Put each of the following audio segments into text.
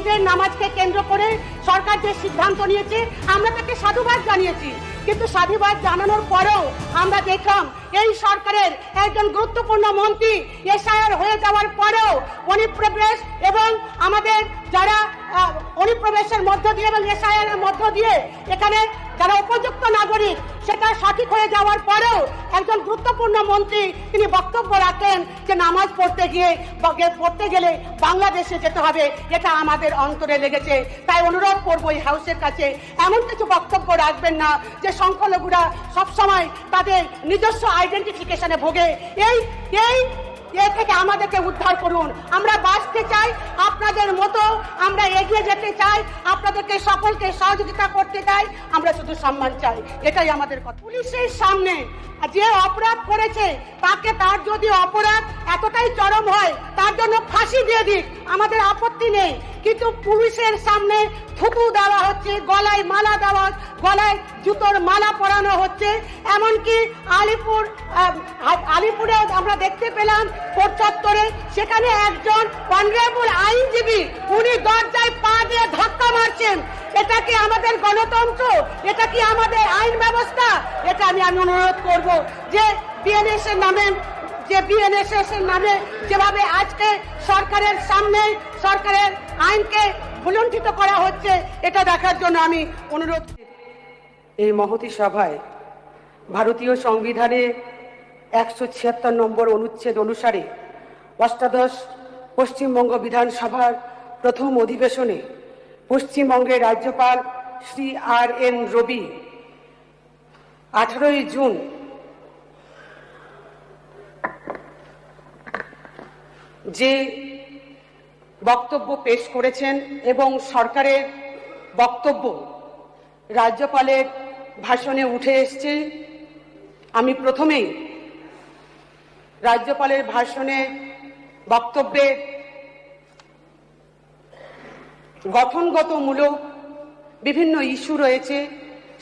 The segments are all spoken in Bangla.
ঈদের নামাজকে কেন্দ্র করে সরকার যে সিদ্ধান্ত নিয়েছে আমরা তাকে সাধুবাদ জানিয়েছি, কিন্তু সাধুবাদ জানানোর পরেও আমরা দেখলাম এই সরকারের একজন গুরুত্বপূর্ণ মন্ত্রী এসআইআর হয়ে যাওয়ার পরেও অনুপ্রবেশ এবং আমাদের যারা অনুপ্রবেশের মধ্য দিয়ে এবং এসআইআর এর মধ্য দিয়ে এখানে যারা উপযুক্ত নাগরিক সেটা সঠিক হয়ে যাওয়ার পরেও একজন গুরুত্বপূর্ণ মন্ত্রী তিনি বক্তব্য রাখেন যে নামাজ পড়তে গেলে বাংলাদেশে যেতে হবে। এটা আমাদের অন্তরে লেগেছে। তাই অনুরোধ করবো এই হাউসের কাছে এমন কিছু বক্তব্য রাখবেন না যে সংখ্যালঘুরা সবসময় তাদের নিজস্ব আইডেন্টিফিকেশনে ভোগে। এ থেকে আমাদেরকে উদ্ধার করুন। আমরা বাঁচতে চাই, আপনাদের মতো আমরা এগিয়ে যেতে চাই, আপনাদেরকে সকলকে সহযোগিতা করতে চাই, আমরা শুধু সম্মান চাই, এটাই আমাদের কথা। পুলিশের সামনে যে অপরাধ করেছে তার যদি অপরাধ এতটাই চরম হয় তার জন্য ফাঁসি দিয়ে দিক, আমাদের আপত্তি নেই, কিন্তু পুলিশের সামনে থুতু দেওয়া হচ্ছে, গলায় মালা দেওয়া, গলায় জুতোর মালা পরানো হচ্ছে। এমনকি আলিপুরে আমরা দেখতে পেলাম কোর্ট চত্বরে, সেখানে একজন অনারেবল আইনজীবী উনি দরজায় পা দিয়ে ধাক্কা মারছেন। এটা কি আমাদের গণতন্ত্র? এটা কি আমাদের আইন ব্যবস্থা? এটা আমি অনুরোধ করব যে বিএনএসএস এর নামে যেভাবে আজকে সরকারের সামনে সরকারের আইনকে ভুলুণ্ঠিত করা হচ্ছে এটা দেখার জন্য আমি অনুরোধ। এই মহতী সভায় ভারতীয় সংবিধানে 176 নম্বর অনুচ্ছেদ অনুসারে অষ্টাদশ পশ্চিমবঙ্গ বিধানসভার প্রথম অধিবেশনে পশ্চিমবঙ্গের রাজ্যপাল শ্রী আর.এন. রবি 18 জুন যে বক্তব্য পেশ করেছেন এবং সরকারের বক্তব্য রাজ্যপালের ভাষণে উঠে এসছে, আমি প্রথমেই রাজ্যপালের ভাষণে বক্তব্যের গঠনগতমূলক বিভিন্ন ইস্যু রয়েছে,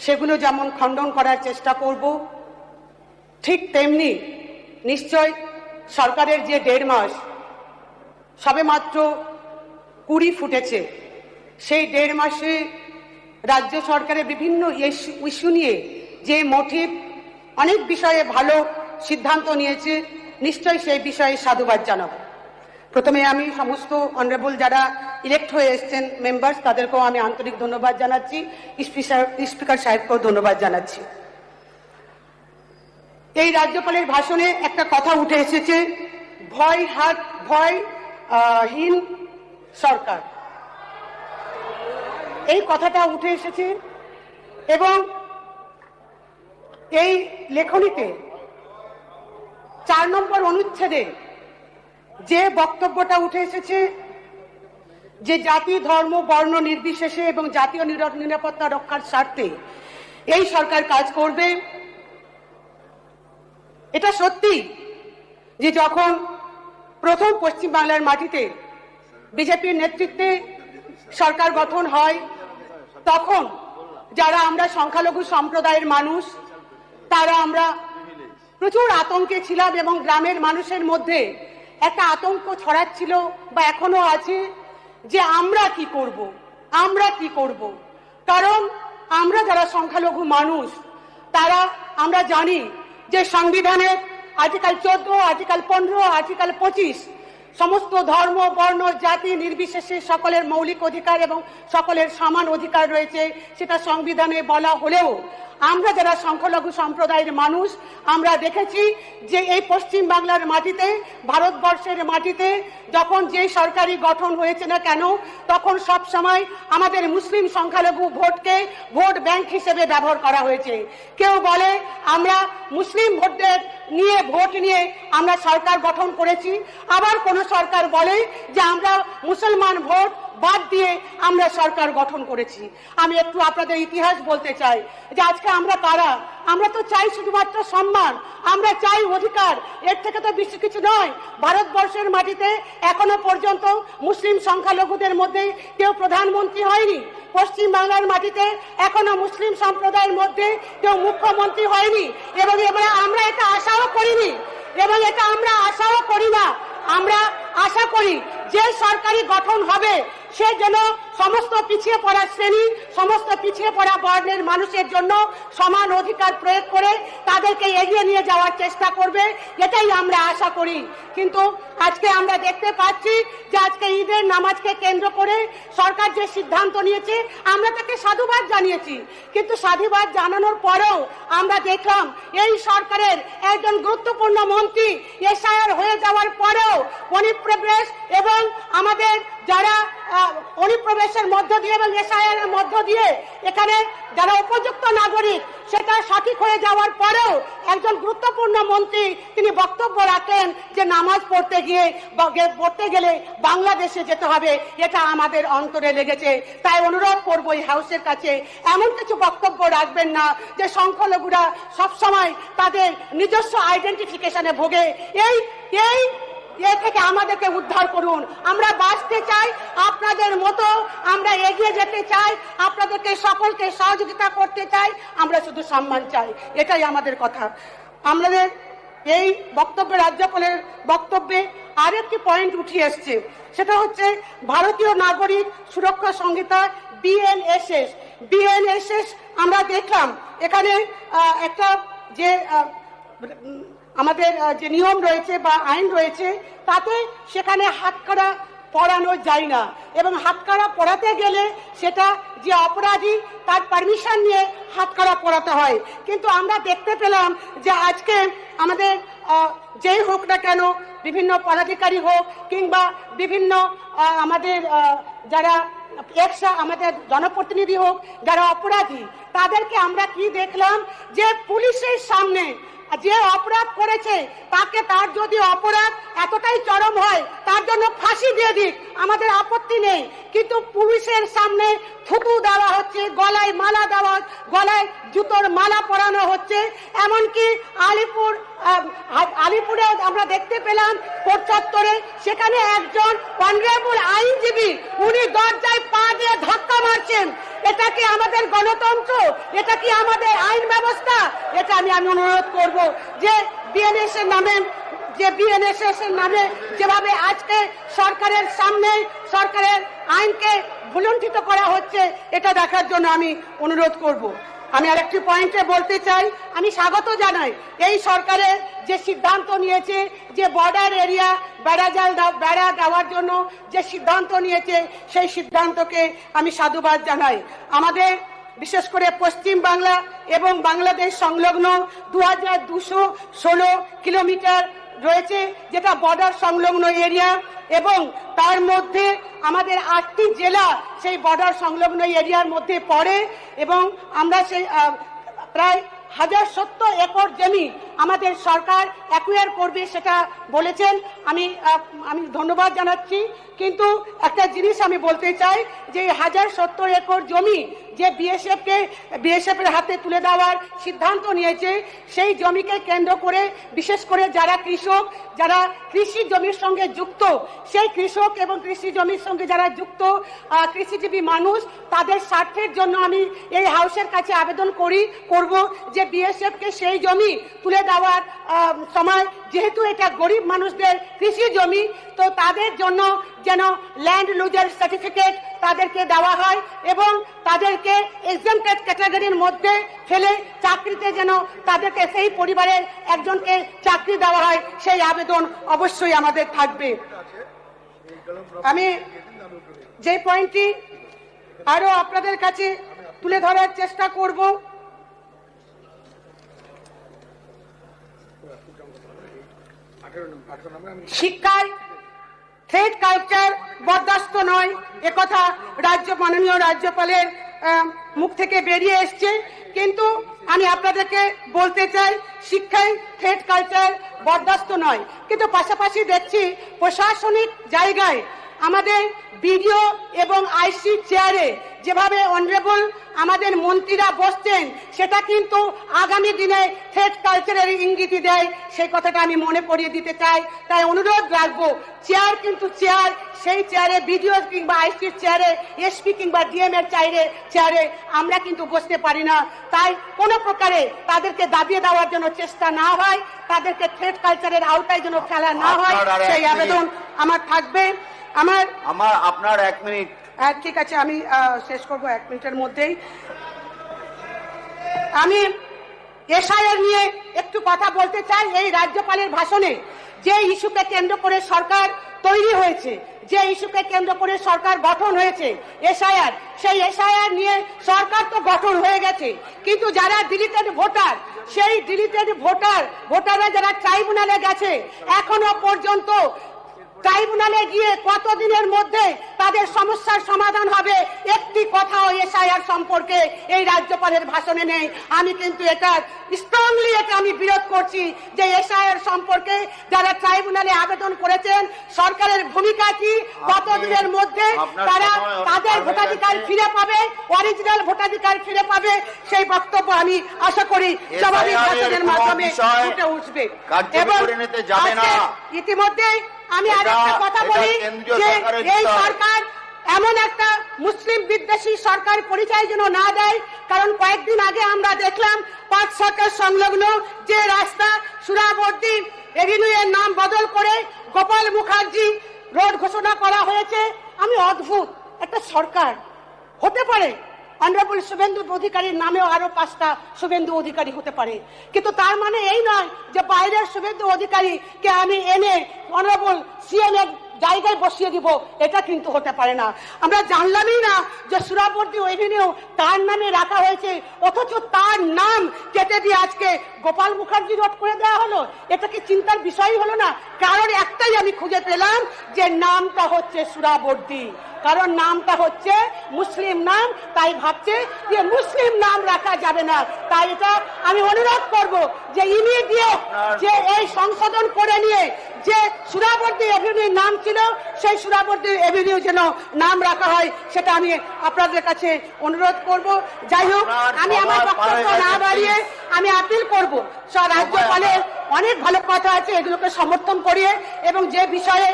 সেগুলো যেমন খণ্ডন করার চেষ্টা করব, ঠিক তেমনি নিশ্চয় সরকারের যে 1.5 মাস সবেমাত্র 20 ফুটেছে, সেই 1.5 মাসে রাজ্য সরকারের বিভিন্ন ইস্যু নিয়ে যে মোটিভ অনেক বিষয়ে ভালো সিদ্ধান্ত নিয়েছে, নিশ্চয়ই সেই বিষয়ে সাধুবাদ জানাবো। প্রথমে আমি সমস্ত অনারেবল যারা ইলেক্ট হয়ে এসেছেন মেম্বার্স তাদেরকেও আমি আন্তরিক ধন্যবাদ জানাচ্ছি, স্পিকার সাহেবকেও ধন্যবাদ জানাচ্ছি। এই রাজ্যপালের ভাষণে একটা কথা উঠে এসেছে, ভয়হীন সরকার, এই কথাটা উঠে এসেছে এবং এই লেখনীতে 4 নম্বর অনুচ্ছেদে যে বক্তব্যটা উঠে এসেছে যে জাতি ধর্ম বর্ণ নির্বিশেষে এবং জাতীয় নিরাপত্তা রক্ষার স্বার্থে এই সরকার কাজ করবে। এটা সত্যি যে যখন প্রথম পশ্চিমবাংলার মাটিতে বিজেপির নেতৃত্বে সরকার গঠন হয় তখন যারা আমরা সংখ্যালঘু সম্প্রদায়ের মানুষ তারা আমরা প্রচুর আতঙ্কে ছিলাম এবং গ্রামের মানুষের মধ্যে একটা আতঙ্ক ছড়াচ্ছিল বা এখনো আছে যে আমরা কি করব, কারণ আমরা যারা সংখ্যালঘু মানুষ তারা আমরা জানি যে সংবিধানের আর্টিকেল 14, আর্টিকেল 15, আর্টিকেল 25 সমস্ত ধর্ম বর্ণ জাতি নির্বিশেষে সকলের মৌলিক অধিকার এবং সকলের সমান অধিকার রয়েছে, সেটা সংবিধানে বলা হলেও আমরা যারা সংখ্যালঘু সম্প্রদায়ের মানুষ আমরা দেখেছি যে এই পশ্চিম বাংলার মাটিতে ভারতবর্ষের মাটিতে যখন যে সরকারি গঠন হয়েছে না কেন তখন সব সময় আমাদের মুসলিম সংখ্যালঘু ভোটকে ভোট ব্যাংক হিসেবে ব্যবহার করা হয়েছে। কেউ বলে আমরা মুসলিম ভোট নিয়ে আমরা সরকার গঠন করেছি, আবার কোন সরকার বলে যে আমরা মুসলমান ভোট বাদ দিয়ে আমরা সরকার গঠন করেছি। আমি একটু আপনাদের ইতিহাস বলতে চাই যে আজকে আমরা কারা, আমরা তো চাই শুধুমাত্র সম্মান, আমরা চাই অধিকার, এর থেকে তো বেশি কিছু নয়। ভারতবর্ষের মাটিতে এখনো পর্যন্ত মুসলিম সংখ্যালঘুদের মধ্যে কেউ প্রধানমন্ত্রী হয়নি, পশ্চিম বাংলার মাটিতে এখনো মুসলিম সম্প্রদায়ের মধ্যে কেউ মুখ্যমন্ত্রী হয়নি এবং আমরা এটা আশাও করিনি এবং এটা আমরা আশাও করি না। আমরা আশা করি যে সরকারি গঠন হবে সে যেন সমস্ত পিছিয়ে পড়া শ্রেণী, সমস্ত পিছিয়ে পড়া বর্ণের মানুষের জন্য সমান অধিকার প্রয়োগ করে তাদেরকে এগিয়ে নিয়ে যাওয়ার চেষ্টা করবে, এটাই আমরা আশা করি। কিন্তু আজকে আমরা দেখতে পাচ্ছি যে আজকে ঈদের নামাজকে কেন্দ্র করে সরকার যে সিদ্ধান্ত নিয়েছে, আমরা তাকে সাধুবাদ জানিয়েছি, কিন্তু সাধুবাদ জানানোর পরেও আমরা দেখলাম এই সরকারের একজন গুরুত্বপূর্ণ মন্ত্রী এসআইআর হয়ে যাওয়ার পরেও অনুপ্রবেশ এবং আমাদের যারা অনুপ্রবেশের মধ্য দিয়ে এবং এসআইআর এর মধ্য দিয়ে এখানে যারা উপযুক্ত নাগরিক সেটা সঠিক হয়ে যাওয়ার পরেও একজন গুরুত্বপূর্ণ মন্ত্রী তিনি বক্তব্য রাখেন যে নামাজ পড়তে গেলে বাংলাদেশে যেতে হবে। এটা আমাদের অন্তরে লেগেছে। তাই অনুরোধ করবো এই হাউসের কাছে এমন কিছু বক্তব্য রাখবেন না যে সংখ্যালঘুরা সবসময় তাদের নিজস্ব আইডেন্টিফিকেশনে ভোগে। এই থেকে আমাদেরকে উদ্ধার করুন। আমরা বাঁচতে চাই, আপনাদের মতো আমরা এগিয়ে যেতে চাই, আপনাদেরকে সকলকে সহযোগিতা করতে চাই, আমরা শুধু সম্মান চাই, এটাই আমাদের কথা। আমাদের এই বক্তব্যে রাজ্যপালের বক্তব্যে আরেকটি পয়েন্ট উঠে এসছে, সেটা হচ্ছে ভারতীয় নাগরিক সুরক্ষা সংহিতা বিএনএসএস। আমরা দেখলাম এখানে একটা যে আমাদের যে নিয়ম রয়েছে বা আইন রয়েছে তাতে সেখানে হাতকড়া পরানো যায় না, এবং হাতকড়া পরাতে গেলে সেটা যে অপরাধী তার পারমিশন নিয়ে হাতকড়া পরাতে হয়। কিন্তু আমরা দেখতে পেলাম যে আজকে আমাদের যেই হোক না কেন, বিভিন্ন পদাধিকারী হোক কিংবা বিভিন্ন আমাদের যারা আমাদের জনপ্রতিনিধি হোক, যারা অপরাধী, তাদেরকে আমরা কি দেখলাম যে পুলিশের সামনে যে অপরাধ করেছে তাকে, তার যদি অপরাধ এতটাই চরম হয় তার জন্য ফাঁসি দিয়ে দিক, আমাদের আপত্তি নেই, কিন্তু পুলিশের সামনে থুতু দেওয়া হচ্ছে, গলায় মালা দেওয়া, গলায় জুতোর মালা পরানো হচ্ছে। এমনকি আলিপুরে আমরা দেখতে পেলাম কোর্ট চত্বরে, সেখানে একজন অনারেবল আইনজীবী উনি দরজায় পা দিয়ে ধাক্কা মারছেন। এটা কি আমাদের গণতন্ত্র? এটা কি আমাদের আইন ব্যবস্থা? এটা আমি অনুরোধ করব যে বিএনএসএস এর নামে যেভাবে আজকে সরকারের সামনে সরকারের আইনকে ভুলুণ্ঠিত করা হচ্ছে, এটা দেখার জন্য আমি অনুরোধ করব। আমি আরেকটি পয়েন্টে বলতে চাই, আমি স্বাগত জানাই এই সরকারের যে সিদ্ধান্ত নিয়েছে যে বর্ডার এরিয়া বেড়া দেওয়ার জন্য যে সিদ্ধান্ত নিয়েছে, সেই সিদ্ধান্তকে আমি সাধুবাদ জানাই। আমাদের বিশেষ করে পশ্চিম বাংলা এবং বাংলাদেশ সংলগ্ন 2216 কিলোমিটার রয়েছে, যেটা বর্ডার সংলগ্ন এরিয়া, এবং তার মধ্যে আমাদের 8টি জেলা সেই বর্ডার সংলগ্ন এরিয়ার মধ্যে পড়ে, এবং আমরা সেই প্রায় 1070 একর জমি আমাদের সরকার অ্যাকুয়ার করবে সেটা বলেছেন। আমি ধন্যবাদ জানাচ্ছি, কিন্তু একটা জিনিস আমি বলতে চাই যে 1070 একর জমি যে বিএসএফ এর হাতে তুলে দেওয়ার সিদ্ধান্ত নিয়েছে, সেই জমিকে কেন্দ্র করে বিশেষ করে যারা কৃষক, যারা কৃষি জমির সঙ্গে যুক্ত, সেই কৃষক এবং কৃষি জমির সঙ্গে যারা যুক্ত কৃষিজীবী মানুষ, তাদের স্বার্থের জন্য আমি এই হাউসের কাছে আবেদন করব যে বিএসএফকে সেই জমি তুলে দেওয়ার সময়, যেহেতু এটা গরিব মানুষদের কৃষি জমি, তো তাদের জন্য যেন ল্যান্ড লুজার সার্টিফিকেট তাদেরকে দেওয়া হয় এবং তাদেরকে এক্সাম্পটেড ক্যাটাগরির মধ্যে ফেলে চাকরিতে যেন তাদেরকে সেই পরিবারের একজনকে চাকরি দেওয়া হয়, সেই আবেদন অবশ্যই আমাদের থাকবে। আমি যে পয়েন্টটি আরো আপনাদের কাছে তুলে ধরার চেষ্টা করব, শিক্ষায় থ্রেড কালচার বরদাস্ত নয়, একথা মাননীয় রাজ্যপালের মুখ থেকে বেরিয়ে এসছে, কিন্তু আমি আপনাদেরকে বলতে চাই শিক্ষায় থ্রেড কালচার বরদাস্ত নয়, কিন্তু পাশাপাশি দেখছি প্রশাসনিক জায়গায় আমাদের বিডিও এবং আইসি চেয়ারে যেভাবে অনারেবল আমাদের মন্ত্রীরা বসছেন, সেটা কিন্তু আগামী দিনে থ্রেড কালচারের ইঙ্গিত দেয়, সেই কথাটা আমি মনে করিয়ে দিতে চাই। তাই অনুরোধ রাখবো, চেয়ার কিন্তু চেয়ার, সেই চেয়ারে বিডিও কিংবা আইসির চেয়ারে, এসপি কিংবা ডিএম এর চেয়ারে আমরা কিন্তু বসতে পারি না। তাই কোনো প্রকারে তাদেরকে দাবিয়ে দেওয়ার জন্য চেষ্টা না হয়, তাদেরকে থ্রেড কালচারের আওতায় যেন ফেলা না হয়, সেই আবেদন আমার থাকবে। আপনার 1 মিনিট ঠিক আছে, আমি শেষ করব 1 মিনিটের মধ্যেই। আমি এসআইআর নিয়ে একটু কথা বলতে চাই। এই রাজ্যপালের ভাষণে যে ইস্যুকে কেন্দ্র করে সরকার তৈরি হয়েছে, যে ইস্যুকে কেন্দ্র করে সরকার গঠন হয়েছে এসআইআর, সেই এসআইআর নিয়ে সরকার তো গঠন হয়ে গেছে, কিন্তু যারা ডিলিটেড ভোটার, সেই ডিলিটেড ভোটাররা যারা ট্রাইব্যুনালে গেছে, এখনো পর্যন্ত ট্রাইব্যুনালে গিয়ে কতদিনের মধ্যে তাদের সমস্যার সমাধান হবে একটি কথাও এসআইআর সম্পর্কে এই রাজ্যপালের ভাষণে নেই। আমি কিন্তু এটা স্ট্রংলি আমি বিরোধ করছি যে এসআইআর সম্পর্কে যারা ট্রাইব্যুনালে আবেদন করেছেন সরকারের ভূমিকা কি, কতদিনের মধ্যে তারা তাদের ভোটাধিকার ফিরে পাবে, অরিজিনাল ভোটাধিকার ফিরে পাবে, সেই বক্তব্য আমি আশা করি স্বাভাবিক ভাষণের মাধ্যমে ফুটে উঠবে। এবং ইতিমধ্যেই আমি আরেকটা কথা বলি যে এই সরকার এমন একটা মুসলিম বিদ্বেষী সরকার পরিচয় যেন না দেয়, কারণ কয়েকদিন আগে আমরা দেখলাম পাঁচ সরকার সংলগ্ন যে রাস্তা সুরাবর্দী এভিনিউ এর নাম বদল করে গোপাল মুখার্জি রোড ঘোষণা করা হয়েছে। আমি অদ্ভুত একটা সরকার হতে পারে, অনারেবল শুভেন্দু অধিকারীর নামেও আরো 5টা শুভেন্দু অধিকারী হতে পারে, কিন্তু তার মানে এই নয় যে বাইরের শুভেন্দু অধিকারীকে আমি এনে অনারেবল সিএম এর জায়গায় বসিয়ে দিব, এটা কিন্তু হতে পারে না। আমরা জানলামই না যে সুরাবর্দী এভিনিউ তার নামে রাখা হয়েছে, অথচ তার নাম কেটে দিয়ে আজকে গোপাল মুখার্জি রোড করে দেওয়া হলো। এটা কি চিন্তার বিষয় হলো না? কারণ একটাই আমি খুঁজে পেলাম যে নামটা হচ্ছে সুরাবর্দী, কারণ নামটা হচ্ছে মুসলিম নাম, তাই ভাবছে যে মুসলিম নাম রাখা যাবে না। তাই এটা আমি অনুরোধ করব যে ইমিডিয়েট যে এই সংশোধন করে নিয়ে যে সুরাবর্দী এভিনিউ নাম ছিল সেই সুরাবর্দী এভিনিউ যেন নাম রাখা হয়, সেটা আমি আপনাদের কাছে অনুরোধ করব। যাই হোক, আমি আমার বক্তব্য না বাড়িয়ে আমি আপিল করব রাজ্যপালের অনেক ভালো কথা আছে, এগুলোকে সমর্থন করিয়ে এবং যে বিষয়ে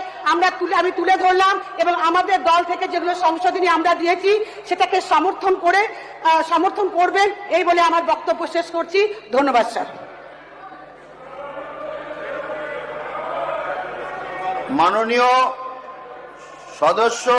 আমি তুলে ধরলাম এবং আমাদের দল থেকে যেগুলো সংশোধনী আমরা দিয়েছি সেটাকে সমর্থন করবেন, এই বলে আমার বক্তব্য শেষ করছি। ধন্যবাদ স্যার। মাননীয় সদস্য